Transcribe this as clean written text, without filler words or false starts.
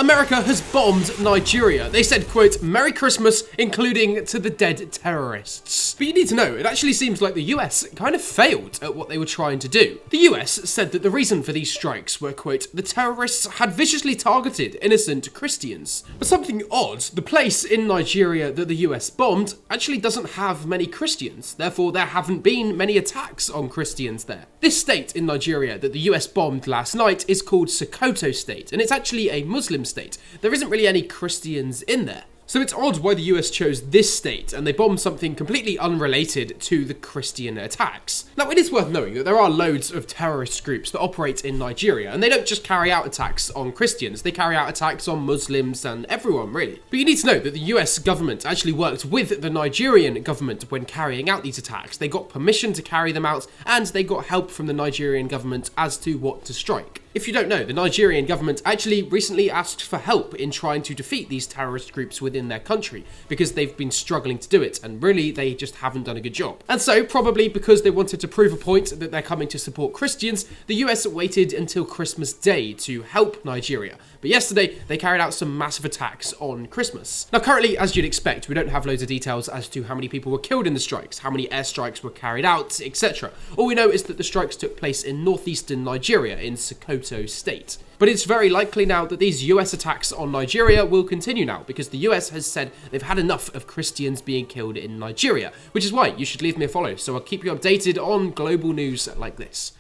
America has bombed Nigeria. They said, quote, "Merry Christmas, including to the dead terrorists." But you need to know, it actually seems like the US kind of failed at what they were trying to do. The US said that the reason for these strikes were, quote, "the terrorists had viciously targeted innocent Christians." But something odd, the place in Nigeria that the US bombed actually doesn't have many Christians. Therefore, there haven't been many attacks on Christians there. This state in Nigeria that the US bombed last night is called Sokoto State, and it's actually a Muslim state. There isn't really any Christians in there. So it's odd why the US chose this state, and they bombed something completely unrelated to the Christian attacks. Now, it is worth knowing that there are loads of terrorist groups that operate in Nigeria, and they don't just carry out attacks on Christians, they carry out attacks on Muslims and everyone, really. But you need to know that the US government actually worked with the Nigerian government when carrying out these attacks. They got permission to carry them out, and they got help from the Nigerian government as to what to strike. If you don't know, the Nigerian government actually recently asked for help in trying to defeat these terrorist groups within their country, because they've been struggling to do it, and really they just haven't done a good job. And so, probably because they wanted to prove a point that they're coming to support Christians, the US waited until Christmas Day to help Nigeria. But yesterday, they carried out some massive attacks on Christmas. Now, currently, as you'd expect, we don't have loads of details as to how many people were killed in the strikes, how many airstrikes were carried out, etc. All we know is that the strikes took place in northeastern Nigeria, in Sokoto State. But it's very likely now that these US attacks on Nigeria will continue now, because the US has said they've had enough of Christians being killed in Nigeria, which is why you should leave me a follow, so I'll keep you updated on global news like this.